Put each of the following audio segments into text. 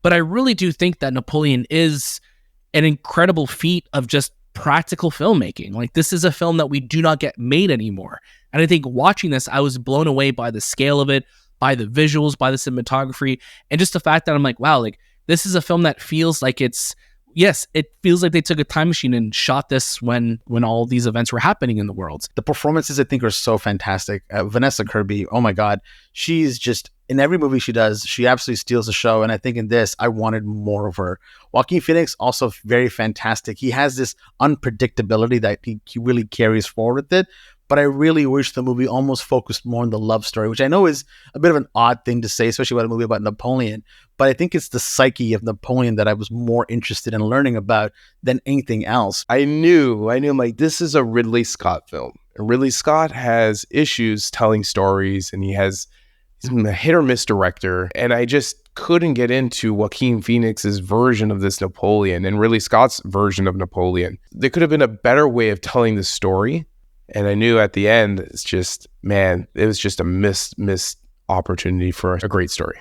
But I really do think that Napoleon is an incredible feat of just practical filmmaking. Like, this is a film that we do not get made anymore. And I think watching this, I was blown away by the scale of it, by the visuals, by the cinematography, and just the fact that I'm like, wow, like, this is a film that feels like it feels like they took a time machine and shot this when all these events were happening in the world. The performances, I think, are so fantastic. Vanessa Kirby, oh my God. She's just, in every movie she does, she absolutely steals the show. And I think in this, I wanted more of her. Joaquin Phoenix, also very fantastic. He has this unpredictability that he really carries forward with it. But I really wish the movie almost focused more on the love story, which I know is a bit of an odd thing to say, especially about a movie about Napoleon. But I think it's the psyche of Napoleon that I was more interested in learning about than anything else. I knew I'm like, this is a Ridley Scott film. And Ridley Scott has issues telling stories, and he's a hit or miss director. And I just couldn't get into Joaquin Phoenix's version of this Napoleon and Ridley Scott's version of Napoleon. There could have been a better way of telling the story. And I knew at the end, it's just, man, it was just a missed opportunity for a great story.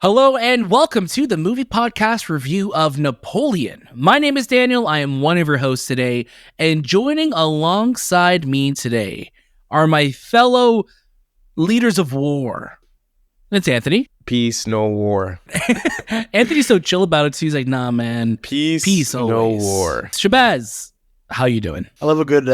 Hello and welcome to the movie podcast review of Napoleon. My name is Daniel. I am one of your hosts today, and joining alongside me today are my fellow leaders of war. It's Anthony. Peace, no war. Anthony's so chill about it, so he's like, nah, man. Peace always. No war. Shahbaz, how you doing? I love a good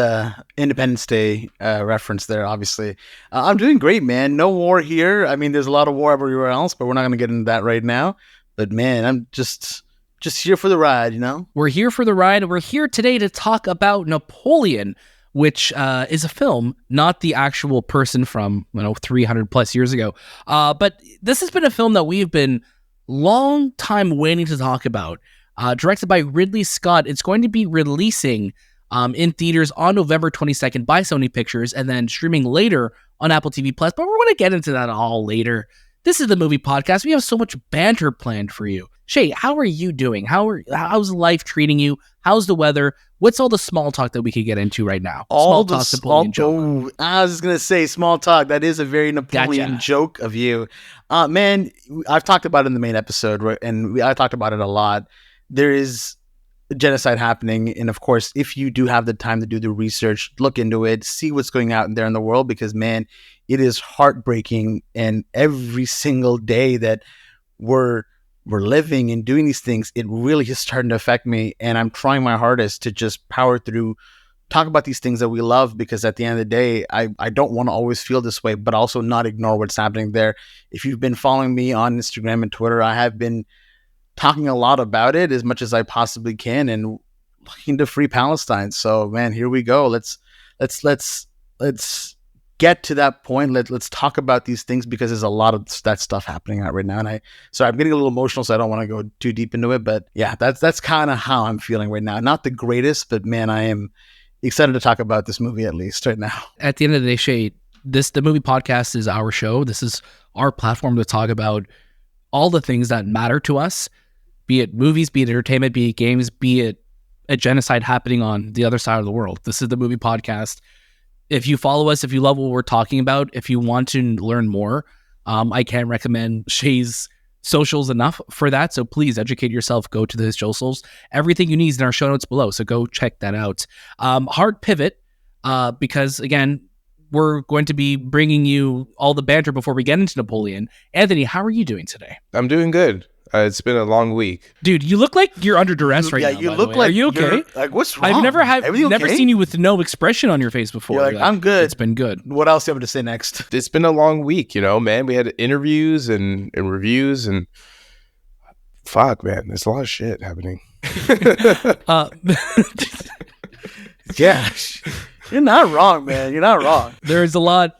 Independence Day reference there, obviously. I'm doing great, man. No war here. I mean, there's a lot of war everywhere else, but we're not going to get into that right now. But man, I'm just here for the ride, you know? We're here for the ride. We're here today to talk about Napoleon, which is a film, not the actual person from 300 plus years ago. But this has been a film that we've been long time waiting to talk about. Directed by Ridley Scott. It's going to be releasing in theaters on November 22nd by Sony Pictures and then streaming later on Apple TV+. But we're going to get into that all later. This is the movie podcast. We have so much banter planned for you. Shay, how are you doing? How's life treating you? How's the weather? What's all the small talk that we could get into right now? All small talk Napoleon joke. I was just going to say small talk. That is a very Napoleon joke of you. Man, I've talked about it in the main episode, right? And I talked about it a lot. There is genocide happening. And of course, if you do have the time to do the research, look into it, see what's going out there in the world, because man, it is heartbreaking. And every single day that we're living and doing these things, it really is starting to affect me. And I'm trying my hardest to just power through, talk about these things that we love, because at the end of the day, I don't want to always feel this way, but also not ignore what's happening there. If you've been following me on Instagram and Twitter, I have been talking a lot about it as much as I possibly can and looking to free Palestine. So man, here we go. Let's get to that point. Let's talk about these things, because there's a lot of that stuff happening out right now. And I'm getting a little emotional, so I don't want to go too deep into it, but yeah, that's kind of how I'm feeling right now. Not the greatest, but man, I am excited to talk about this movie at least right now. At the end of the day, Shay, the movie podcast is our show. This is our platform to talk about all the things that matter to us. Be it movies, be it entertainment, be it games, be it a genocide happening on the other side of the world. This is the movie podcast. If you follow us, if you love what we're talking about, if you want to learn more, I can't recommend Shay's socials enough for that. So please educate yourself. Go to his socials. Everything you need is in our show notes below. So go check that out. Hard pivot, because again, we're going to be bringing you all the banter before we get into Napoleon. Anthony, how are you doing today? I'm doing good. It's been a long week. Dude, you look like you're under duress right now. Yeah, you look like. Are you okay? Like, what's wrong? I've never okay? seen you with no expression on your face before. You're like, I'm good. It's been good. What else do you have to say next? It's been a long week, man. We had interviews and reviews, and fuck, man, there's a lot of shit happening. Yeah, you're not wrong, man. You're not wrong. There's a lot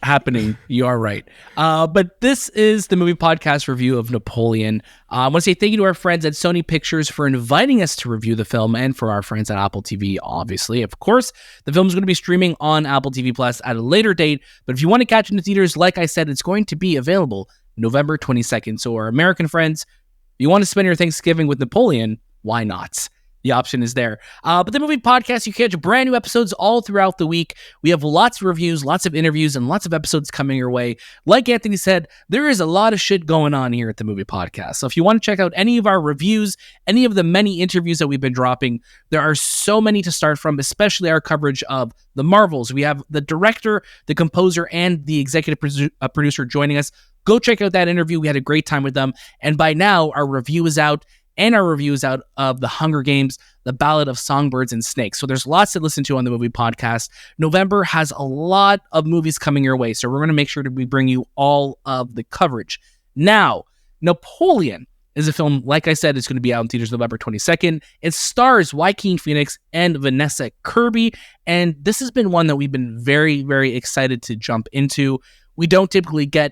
happening. You are right. But this is the movie podcast review of Napoleon. I want to say thank you to our friends at Sony Pictures for inviting us to review the film, and for our friends at Apple TV, obviously. Of course, the film is going to be streaming on Apple TV Plus at a later date, but if you want to catch it in the theaters, like I said, it's going to be available November 22nd. So our American friends, if you want to spend your Thanksgiving with Napoleon, why not? the option is there. But the movie podcast, you catch brand new episodes all throughout the week. We have lots of reviews, lots of interviews, and lots of episodes coming your way. Like Anthony said, there is a lot of shit going on here at the movie podcast. So if you want to check out any of our reviews, any of the many interviews that we've been dropping, there are so many to start from, especially our coverage of the Marvels. We have the director, the composer, and the executive producer joining us. Go check out that interview. We had a great time with them. And by now, our review is out. And our reviews out of The Hunger Games, The Ballad of Songbirds and Snakes. So there's lots to listen to on the movie podcast. November has a lot of movies coming your way, so we're going to make sure that we bring you all of the coverage. Now, Napoleon is a film, like I said, it's going to be out in theaters November 22nd. It stars Joaquin Phoenix and Vanessa Kirby, and this has been one that we've been very, very excited to jump into. We don't typically get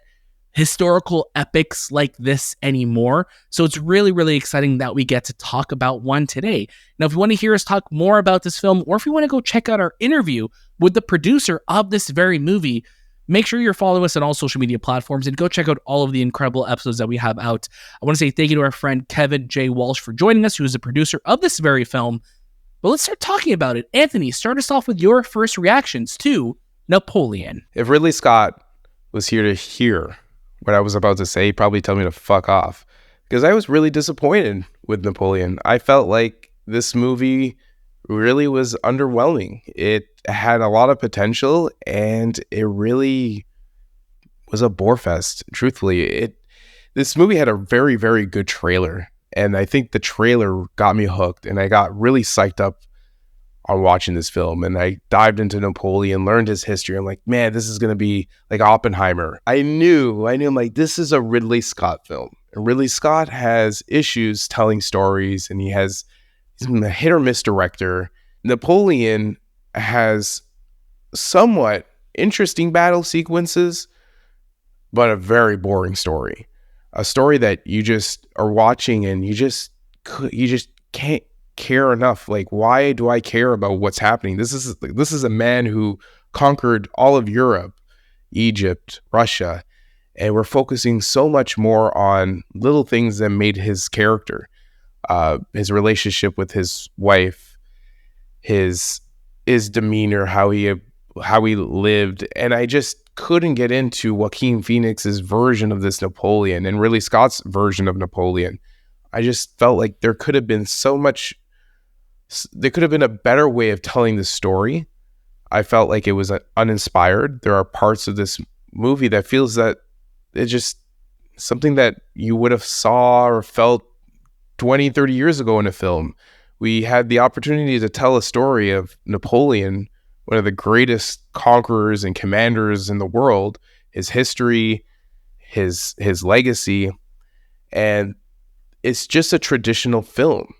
historical epics like this anymore. So it's really, really exciting that we get to talk about one today. Now, if you want to hear us talk more about this film, or if you want to go check out our interview with the producer of this very movie, make sure you're following us on all social media platforms and go check out all of the incredible episodes that we have out. I want to say thank you to our friend Kevin J. Walsh for joining us, who is the producer of this very film. But let's start talking about it. Anthony, start us off with your first reactions to Napoleon. If Ridley Scott was here to hear what I was about to say, he'd probably tell me to fuck off, because I was really disappointed with Napoleon. I felt like this movie really was underwhelming. It had a lot of potential, and it really was a bore fest. Truthfully, this movie had a very, very good trailer, and I think the trailer got me hooked, and I got really psyched up on watching this film, and I dived into Napoleon, learned his history. I'm like, man, this is going to be like Oppenheimer. I knew I'm like, this is a Ridley Scott film. And Ridley Scott has issues telling stories, and he's a hit or miss director. Napoleon has somewhat interesting battle sequences, but a very boring story. A story that you just are watching and you just can't care enough. Like, why do I care about what's happening? This is a man who conquered all of Europe, Egypt, Russia, and we're focusing so much more on little things that made his character, his relationship with his wife, his demeanor, how he lived, and I just couldn't get into Joaquin Phoenix's version of this Napoleon and Ridley Scott's version of Napoleon. I just felt like there could have been a better way of telling the story. I felt like it was uninspired. There are parts of this movie that feels that it's just something that you would have saw or felt 20, 30 years ago in a film. We had the opportunity to tell a story of Napoleon, one of the greatest conquerors and commanders in the world, his history, his legacy, and it's just a traditional film.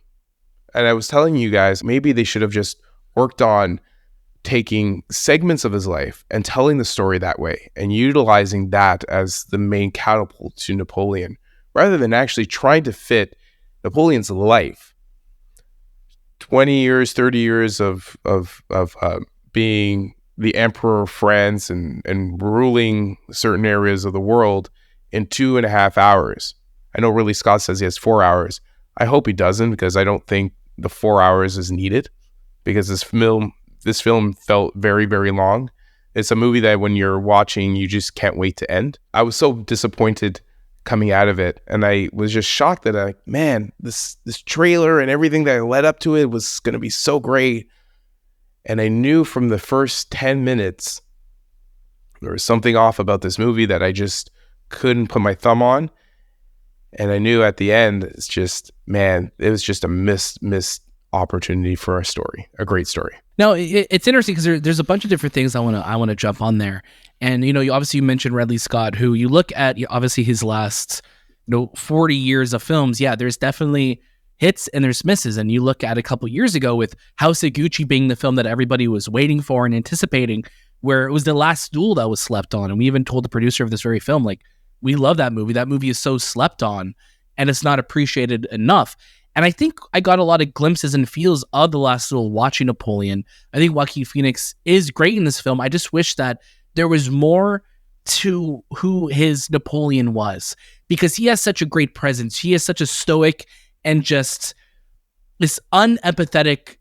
And I was telling you guys, maybe they should have just worked on taking segments of his life and telling the story that way and utilizing that as the main catapult to Napoleon, rather than actually trying to fit Napoleon's life. 20 years, 30 years of being the emperor of France and ruling certain areas of the world in 2.5 hours. I know Ridley Scott says he has 4 hours. I hope he doesn't, because I don't think the 4 hours is needed, because this film felt very, very long. It's a movie that when you're watching, you just can't wait to end. I was so disappointed coming out of it, and I was just shocked that this trailer and everything that led up to it was going to be so great. And I knew from the first 10 minutes there was something off about this movie that I just couldn't put my thumb on. And I knew at the end, it was just a missed opportunity for a great story. No, it's interesting because there's a bunch of different things I want to jump on there. And, you obviously you mentioned Ridley Scott, who you look at, obviously his last, 40 years of films. Yeah, there's definitely hits and there's misses. And you look at a couple years ago with House of Gucci being the film that everybody was waiting for and anticipating, where it was the last duel that was slept on. And we even told the producer of this very film, like, we love that movie. That movie is so slept on and it's not appreciated enough. And I think I got a lot of glimpses and feels of The Last Duel watching Napoleon. I think Joaquin Phoenix is great in this film. I just wish that there was more to who his Napoleon was, because he has such a great presence. He is such a stoic and just this unempathetic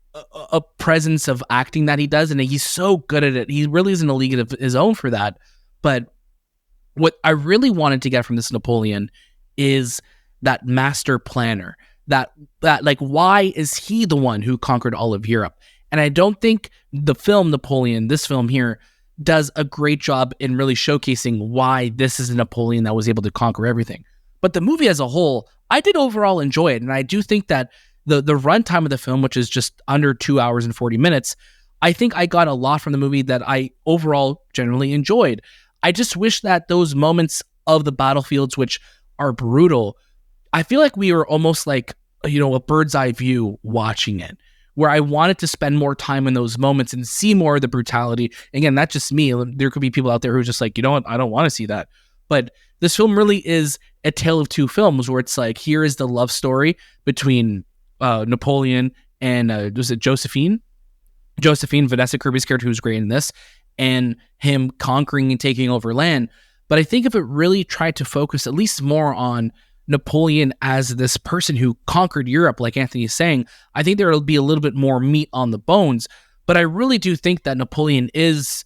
a presence of acting that he does, and he's so good at it. He really is in a league of his own for that. But what I really wanted to get from this Napoleon is that master planner. That like, why is he the one who conquered all of Europe? And I don't think the film Napoleon, this film here, does a great job in really showcasing why this is a Napoleon that was able to conquer everything. But the movie as a whole, I did overall enjoy it. And I do think that the runtime of the film, which is just under 2 hours and 40 minutes, I think I got a lot from the movie that I overall generally enjoyed. I just wish that those moments of the battlefields, which are brutal, I feel like we were almost like, a bird's eye view watching it, where I wanted to spend more time in those moments and see more of the brutality. Again, that's just me. There could be people out there who are just like, you know what, I don't want to see that. But this film really is a tale of two films, where it's like, here is the love story between Napoleon and was it Joséphine, Vanessa Kirby's character, who's great in this, and him conquering and taking over land. But I think if it really tried to focus at least more on Napoleon as this person who conquered Europe, like Anthony is saying, I think there will be a little bit more meat on the bones. But I really do think that Napoleon is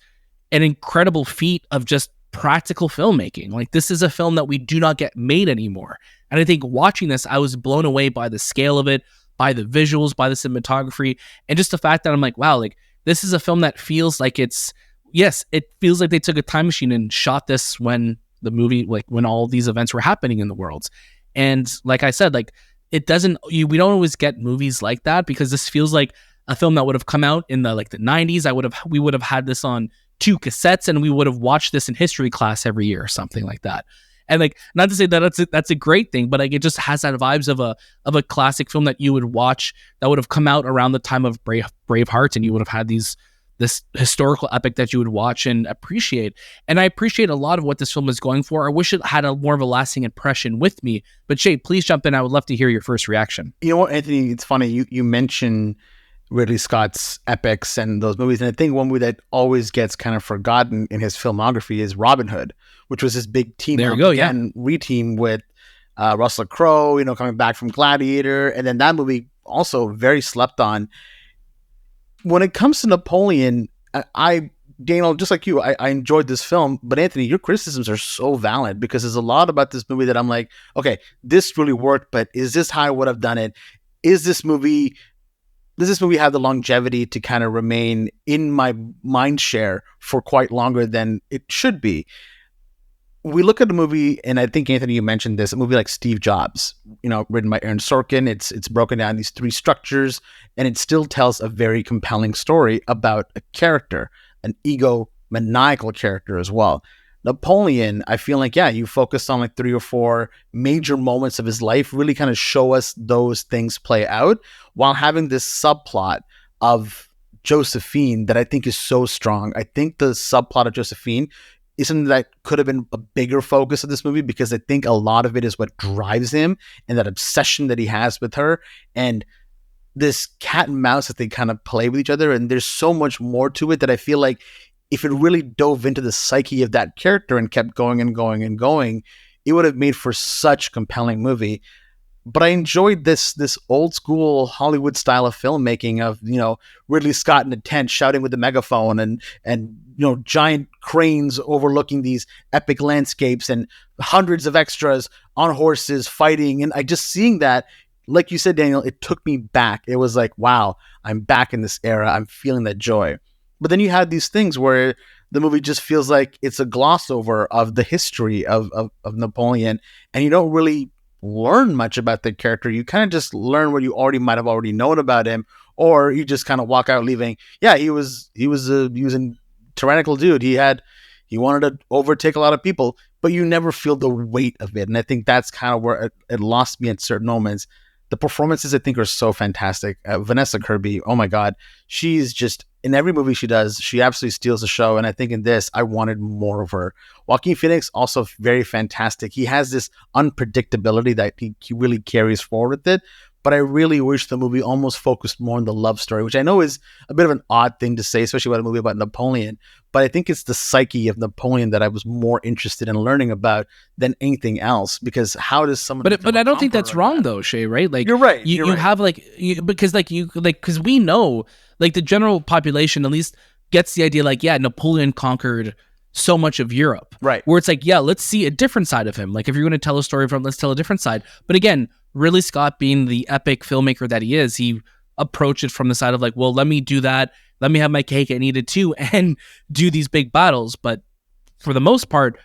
an incredible feat of just practical filmmaking. Like, this is a film that we do not get made anymore. And I think watching this, I was blown away by the scale of it, by the visuals, by the cinematography, and just the fact that I'm like, wow, like, this is a film that feels like it feels like they took a time machine and shot this when the movie, like, when all these events were happening in the world. And like I said, like, we don't always get movies like that, because this feels like a film that would have come out in the 90s. We would have had this on 2 cassettes, and we would have watched this in history class every year or something like that. And like, not to say that that's a great thing, but like, it just has that vibes of a classic film that you would watch, that would have come out around the time of Braveheart, and you would have had this historical epic that you would watch and appreciate. And I appreciate a lot of what this film is going for. I wish it had more of a lasting impression with me. But Shay, please jump in. I would love to hear your first reaction. You know what, Anthony? It's funny. You mentioned Ridley Scott's epics and those movies. And I think one movie that always gets kind of forgotten in his filmography is Robin Hood, which was his big team. There you go, yeah. And reteam with Russell Crowe, coming back from Gladiator. And then that movie also very slept on. When it comes to Napoleon, Daniel, just like you, I enjoyed this film. But Anthony, your criticisms are so valid, because there's a lot about this movie that I'm like, okay, this really worked, but is this how I would have done it? Does this movie have the longevity to kind of remain in my mind share for quite longer than it should be? We look at the movie, and I think, Anthony, you mentioned this, a movie like Steve Jobs, written by Aaron Sorkin. It's broken down these 3 structures, and it still tells a very compelling story about a character, an egomaniacal character as well. Napoleon, I feel like, you focused on like 3 or 4 major moments of his life, really kind of show us those things play out, while having this subplot of Joséphine that I think is so strong. I think the subplot of Joséphine is something that could have been a bigger focus of this movie, because I think a lot of it is what drives him, and that obsession that he has with her, and this cat and mouse that they kind of play with each other. And there's so much more to it that I feel like if it really dove into the psyche of that character and kept going and going and going, it would have made for such a compelling movie. But I enjoyed this old school Hollywood style of filmmaking of, Ridley Scott in a tent shouting with the megaphone, and giant cranes overlooking these epic landscapes, and hundreds of extras on horses fighting. And I just seeing that, like you said, Daniel, it took me back. It was like, wow, I'm back in this era. I'm feeling that joy. But then you had these things where the movie just feels like it's a gloss over of the history of Napoleon, and you don't really learn much about the character. You kind of just learn what you might have already known about him, or you just kind of walk out leaving, he was a tyrannical dude. He wanted to overtake a lot of people, but you never feel the weight of it. And I think that's kind of where it lost me at certain moments. The performances, I think, are so fantastic. Vanessa Kirby, oh my God, she's just, in every movie she does, she absolutely steals the show. And I think in this, I wanted more of her. Joaquin Phoenix, also very fantastic. He has this unpredictability that he really carries forward with it. but I really wish the movie almost focused more on the love story, which I know is a bit of an odd thing to say, especially about a movie about Napoleon. But I think it's the psyche of Napoleon that I was more interested in learning about than anything else. Because how does someone? But I don't think that's wrong though, Shay. Right? Like you're right. You right. have because we know like the general population at least gets the idea like Napoleon conquered so much of Europe, right? Where it's like let's see a different side of him. Like if you're going to tell a story from, let's tell a different side. But again, Ridley Scott being the epic filmmaker that he is, he approached it from the side of like, well, let me do that. Let me have my cake and eat it too, and do these big battles. But for the most part,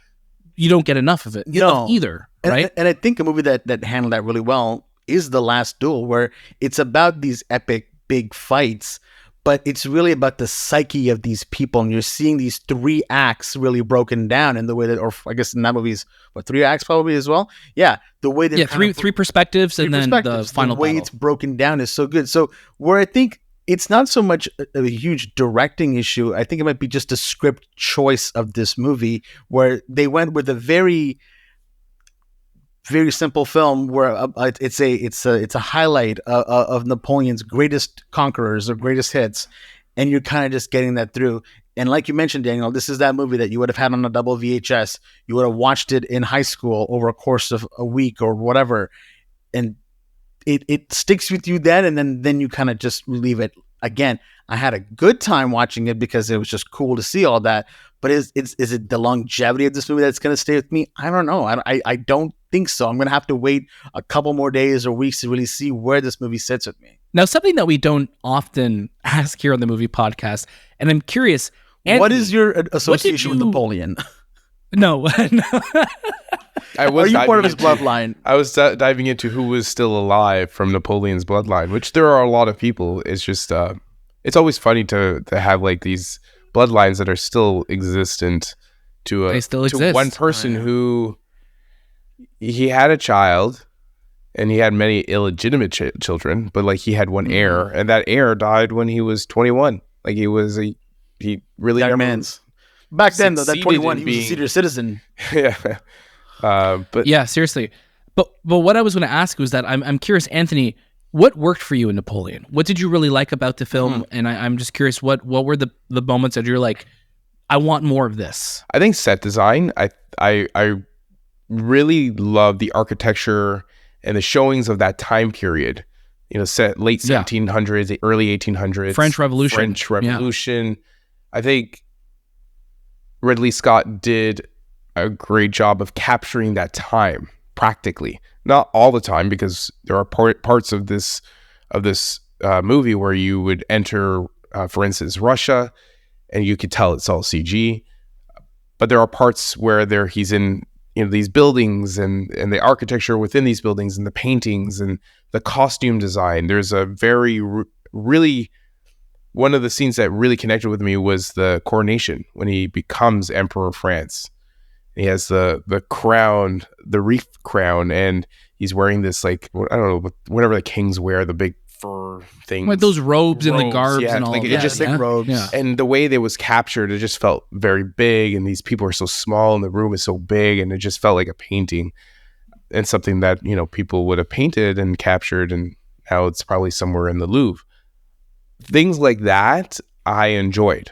you don't get enough of it either, right? And I think a movie that handled that really well is The Last Duel, where it's about these epic big fights, but it's really about the psyche of these people, and you're seeing these 3 acts really broken down in the way that, or I guess in that movie's 3 acts probably as well. Yeah, the way that three perspectives, and then the final way battle. It's broken down is so good. So where I think it's not so much a huge directing issue, I think it might be just a script choice of this movie, where they went with a very simple film where it's a highlight of Napoleon's greatest conquerors or greatest hits, and you're kind of just getting that through. And like you mentioned, Daniel, this is that movie that you would have had on a double VHS. You would have watched it in high school over a course of a week or whatever, and it sticks with you then, and then you kind of just leave it. Again, I had a good time watching it because it was just cool to see all that. But is it the longevity of this movie that's going to stay with me? I don't know. I don't think so. I'm going to have to wait a couple more days or weeks to really see where this movie sits with me. Now, something that we don't often ask here on the movie podcast, and I'm curious, Anthony, what is your association with Napoleon? No. Are you part of his bloodline? I was diving into who was still alive from Napoleon's bloodline, which there are a lot of people. It's just, it's always funny to have like these bloodlines that are still existent to one person who he had a child, and he had many illegitimate children, but like he had one heir, and that heir died when he was 21. Like he really young man's. Back then, though, that 21, he was a senior citizen. Yeah. But yeah, seriously. But what I was going to ask was that I'm curious, Anthony, what worked for you in Napoleon? What did you really like about the film? And I'm just curious, what were the moments that you're like, I want more of this? I think set design. I really love the architecture and the showings of that time period. You know, set late 1700s, early 1800s. French Revolution. Yeah. I think Ridley Scott did a great job of capturing that time practically. Not all the time, because there are parts of this movie where you would enter, for instance, Russia, and you could tell it's all CG. But there are parts where he's in these buildings and the architecture within these buildings and the paintings and the costume design. There's a very really one of the scenes that really connected with me was the coronation when he becomes Emperor of France. He has the crown, the wreath crown, and he's wearing this, like, I don't know, whatever the kings wear, the big fur things. Like those robes and the garbs and all like, of it that. just robes. Yeah. And the way they was captured, it just felt very big, and these people are so small and the room is so big, and it just felt like a painting and something that, people would have painted and captured, and now it's probably somewhere in the Louvre. Things like that I enjoyed.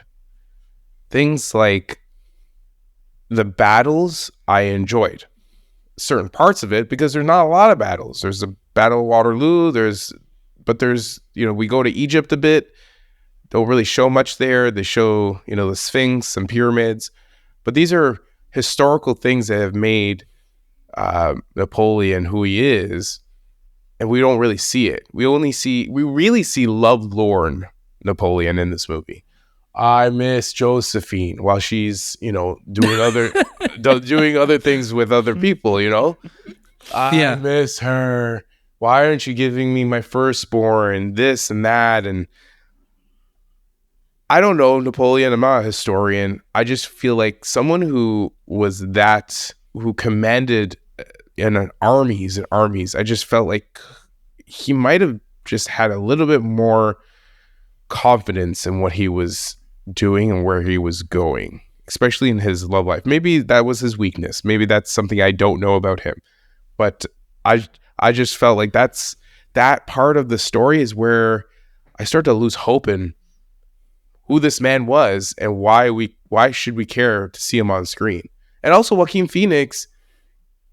Things like the battles I enjoyed. Certain parts of it, because there's not a lot of battles. There's the Battle of Waterloo, but we go to Egypt a bit. Don't really show much there. They show, the Sphinx, some pyramids, but these are historical things that have made Napoleon who he is, and we don't really see it. We really see lovelorn Napoleon in this movie. I miss Joséphine while she's, doing other things with other people, I miss her. Why aren't you giving me my firstborn? This and that. And I don't know Napoleon. I'm not a historian. I just feel like someone who commanded in armies and armies, I just felt like he might have just had a little bit more confidence in what he was doing and where he was going, especially in his love life. Maybe that was his weakness. Maybe that's something I don't know about him. But I just felt like that's that part of the story is where I start to lose hope in who this man was and why should we care to see him on screen. And also Joaquin Phoenix,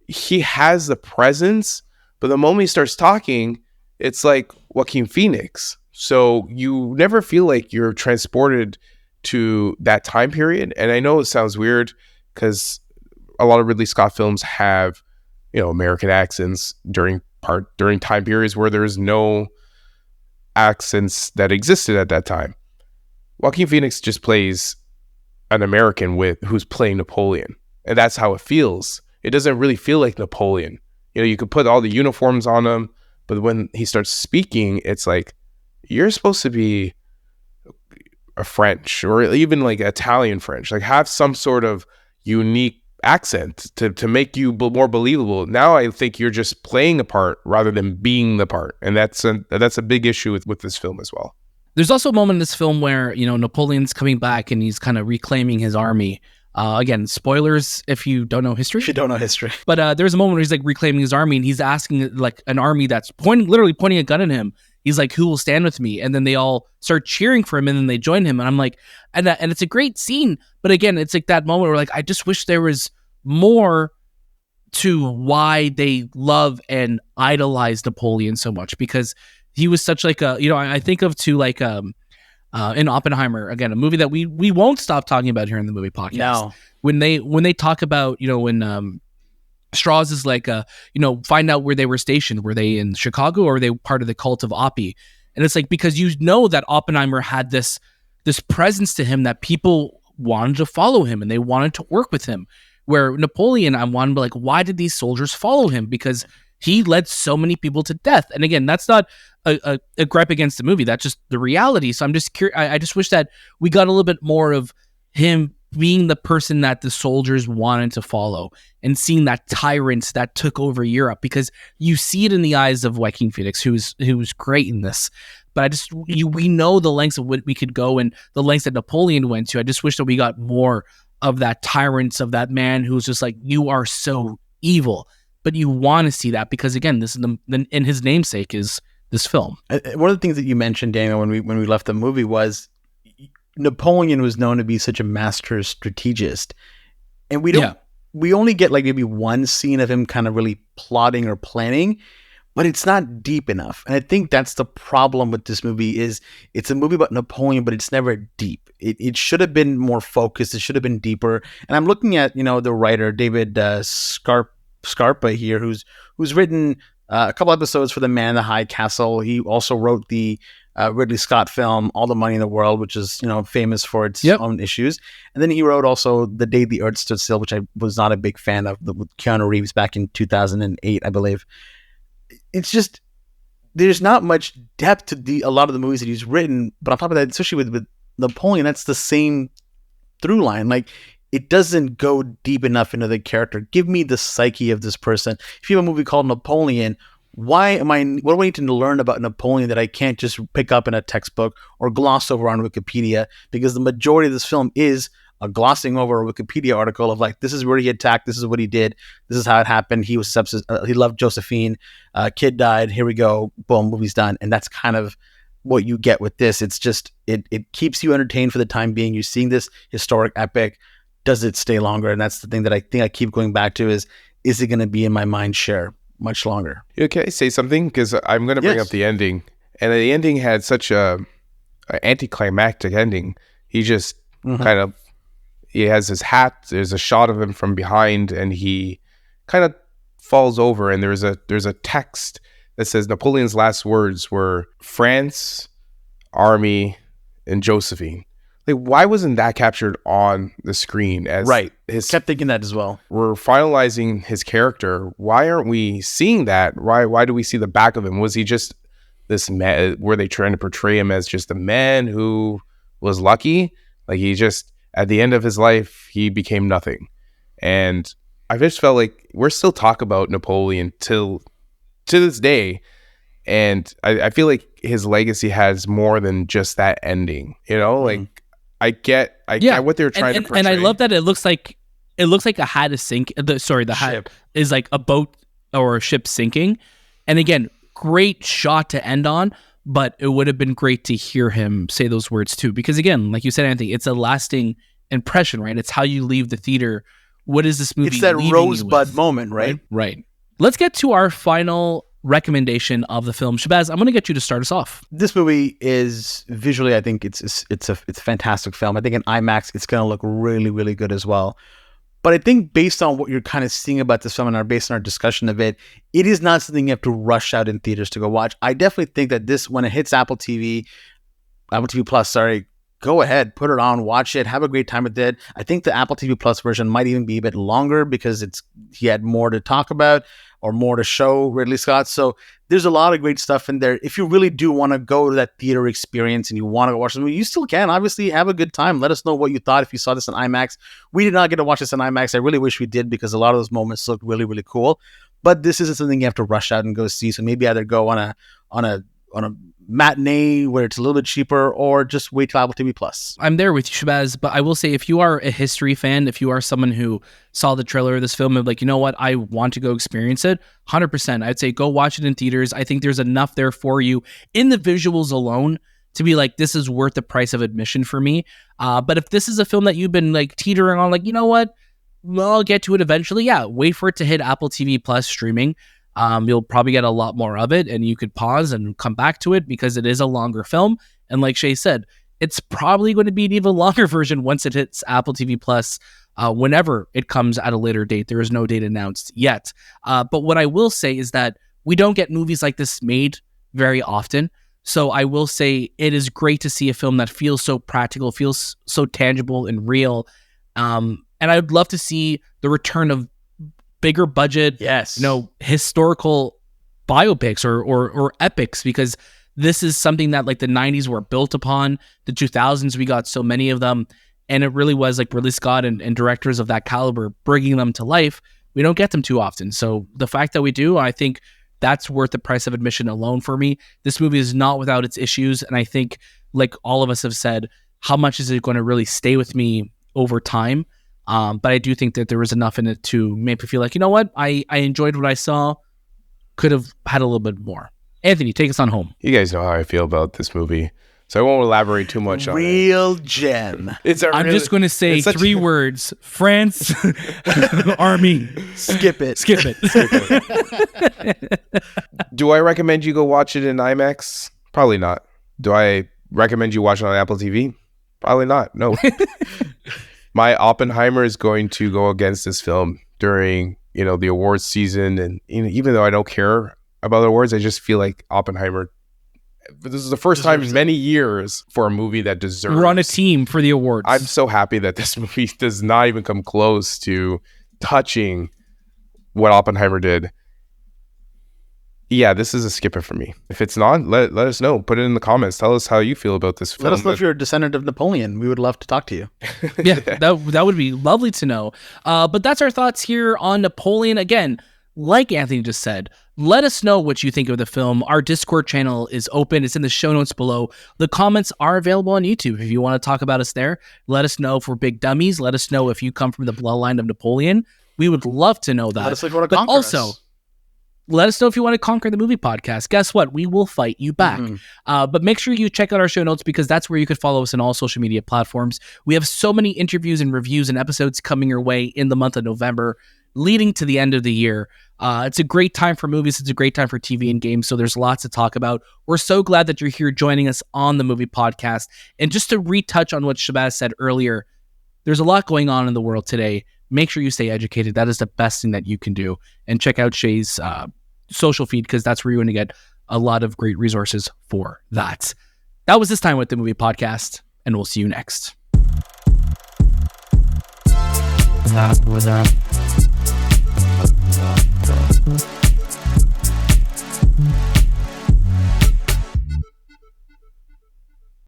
he has the presence, but the moment he starts talking, it's like Joaquin Phoenix. So you never feel like you're transported to that time period. And I know it sounds weird because a lot of Ridley Scott films have, American accents during time periods where there's no accents that existed at that time. Joaquin Phoenix just plays an American who's playing Napoleon, and that's how it feels. It doesn't really feel like Napoleon. You could put all the uniforms on him, but when he starts speaking, it's like you're supposed to be a French or even like Italian French, like have some sort of unique accent to make you more believable. Now I think you're just playing a part rather than being the part, and that's a big issue with this film as well. There's also a moment in this film where, Napoleon's coming back and he's kind of reclaiming his army. Again, spoilers if you don't know history. If you don't know history. But there's a moment where he's like reclaiming his army and he's asking like an army that's literally pointing a gun at him. He's like, who will stand with me? And then they all start cheering for him and then they join him. And I'm like, and it's a great scene. But again, it's like that moment where like, I just wish there was more to why they love and idolize Napoleon so much, because he was such like a, I think of to like in Oppenheimer, again, a movie that we won't stop talking about here in the movie podcast. No. When they talk about, when Strauss is like, find out where they were stationed. Were they in Chicago or were they part of the cult of Oppie? And it's like, because that Oppenheimer had this presence to him that people wanted to follow him and they wanted to work with him. Where Napoleon, I wanted to be like, why did these soldiers follow him? Because he led so many people to death. And again, that's not a gripe against the movie. That's just the reality. So I'm just curious. I just wish that we got a little bit more of him being the person that the soldiers wanted to follow and seeing that tyrant that took over Europe, because you see it in the eyes of Joaquin Phoenix, who's great in this. But we know the lengths of what we could go and the lengths that Napoleon went to. I just wish that we got more of that tyrant, of that man who's just like, you are so evil. But you want to see that because, again, this is and his namesake is this film. One of the things that you mentioned, Daniel, when we left the movie was Napoleon was known to be such a master strategist, and we only get like maybe one scene of him kind of really plotting or planning, but it's not deep enough. And I think that's the problem with this movie is it's a movie about Napoleon, but it's never deep. It should have been more focused. It should have been deeper. And I'm looking at the writer David Scarpa here, who's written a couple episodes for The Man in the High Castle. He also wrote the Ridley Scott film All the Money in the World, which is famous for its own issues. And then he wrote also The Day the Earth Stood Still, which I was not a big fan of, with Keanu Reeves back in 2008, I believe. It's just there's not much depth to a lot of the movies that he's written, but on top of that, especially with Napoleon, that's the same through line. Like, it doesn't go deep enough into the character. Give me the psyche of this person. If you have a movie called Napoleon, what do I need to learn about Napoleon that I can't just pick up in a textbook or gloss over on Wikipedia? Because the majority of this film is a glossing over a Wikipedia article of like, this is where he attacked, this is what he did, this is how it happened. He was he loved Josephine, kid died, here we go, boom, movie's done. And that's kind of what you get with this. It's just it keeps you entertained for the time being. You're seeing this historic epic. Does it stay longer? And that's the thing that I think I keep going back to is it going to be in my mind share much longer? Okay, say something, because I'm going to bring up the ending. And the ending had such a anticlimactic ending. He just kind of, he has his hat, there's a shot of him from behind, and he kind of falls over, and there's a text that says Napoleon's last words were France, Army, and Josephine. Like, why wasn't that captured on the screen? As kept thinking that as well. We're finalizing his character. Why aren't we seeing that? Why do we see the back of him? Was he just this man? Were they trying to portray him as just a man who was lucky? Like, he just, at the end of his life, he became nothing. And I just felt like we're still talking about Napoleon to this day. And I feel like his legacy has more than just that ending, like, I get what they're trying to portray. And I love that it looks like a hat is sink. The hat is like a boat or a ship sinking. And again, great shot to end on, but it would have been great to hear him say those words too. Because again, like you said, Anthony, it's a lasting impression, right? It's how you leave the theater. What is this movie? It's that rosebud moment, right? Right. Let's get to our final recommendation of the film. Shahbaz, I'm going to get you to start us off. This movie is visually, I think it's a fantastic film. I think in IMAX, it's going to look really, really good as well. But I think based on what you're kind of seeing about this film and based on our discussion of it, it is not something you have to rush out in theaters to go watch. I definitely think that this, when it hits Apple TV Plus, go ahead, put it on, watch it, have a great time with it. I think the Apple TV Plus version might even be a bit longer because he had more to talk about or more to show, Ridley Scott. So there's a lot of great stuff in there. If you really do want to go to that theater experience and you want to go watch the movie, you still can. Obviously, have a good time. Let us know what you thought if you saw this in IMAX. We did not get to watch this in IMAX. I really wish we did because a lot of those moments looked really, really cool. But this isn't something you have to rush out and go see. So maybe either go on a matinee where it's a little bit cheaper, or just wait till Apple TV Plus. I'm there with you, Shahbaz, but I will say, if you are a history fan, if you are someone who saw the trailer of this film and like, you know what, I want to go experience it, 100%, I'd say go watch it in theaters. I think there's enough there for you in the visuals alone to be like, this is worth the price of admission for me. But if this is a film that you've been like teetering on, like, you know what, well, I'll get to it eventually. Yeah, wait for it to hit Apple TV Plus streaming. You'll probably get a lot more of it, and you could pause and come back to it because it is a longer film. And like Shay said, it's probably going to be an even longer version once it hits Apple TV Plus, whenever it comes at a later date. There is no date announced yet. But what I will say is that we don't get movies like this made very often. So I will say it is great to see a film that feels so practical, feels so tangible and real. And I'd love to see the return of bigger budget, historical biopics or epics, because this is something that like the 90s were built upon. The 2000s, we got so many of them, and it really was like Ridley Scott and directors of that caliber bringing them to life. We don't get them too often. So the fact that we do, I think that's worth the price of admission alone for me. This movie is not without its issues, and I think, like all of us have said, how much is it going to really stay with me over time? But I do think that there was enough in it to make me feel like, you know what, I enjoyed what I saw. Could have had a little bit more. Anthony, take us on home. You guys know how I feel about this movie, so I won't elaborate too much on it. Real gem. I'm just going to say 3 words. France, Army. Skip it. Do I recommend you go watch it in IMAX? Probably not. Do I recommend you watch it on Apple TV? Probably not. No. My Oppenheimer is going to go against this film during, the awards season. And even though I don't care about awards, I just feel like Oppenheimer, this is the first time in many years for a movie that deserves. We're on a team for the awards. I'm so happy that this movie does not even come close to touching what Oppenheimer did. Yeah, this is a skipper for me. If it's not, let us know. Put it in the comments. Tell us how you feel about this film. Let us know if you're a descendant of Napoleon. We would love to talk to you. Yeah, that would be lovely to know. But that's our thoughts here on Napoleon. Again, like Anthony just said, let us know what you think of the film. Our Discord channel is open. It's in the show notes below. The comments are available on YouTube. If you want to talk about us there, let us know if we're big dummies. Let us know if you come from the bloodline of Napoleon. We would love to know that. Let us know if you want to conquer us. Let us know if you want to conquer the movie podcast. Guess what? We will fight you back. But make sure you check out our show notes, because that's where you could follow us on all social media platforms. We have so many interviews and reviews and episodes coming your way in the month of November, leading to the end of the year. It's a great time for movies. It's a great time for TV and games. So there's lots to talk about. We're so glad that you're here joining us on the movie podcast. And just to retouch on what Shahbaz said earlier, there's a lot going on in the world today. Make sure you stay educated. That is the best thing that you can do. And check out Shay's social feed, because that's where you're going to get a lot of great resources for that. That was This Time with the Movie Podcast, and we'll see you next.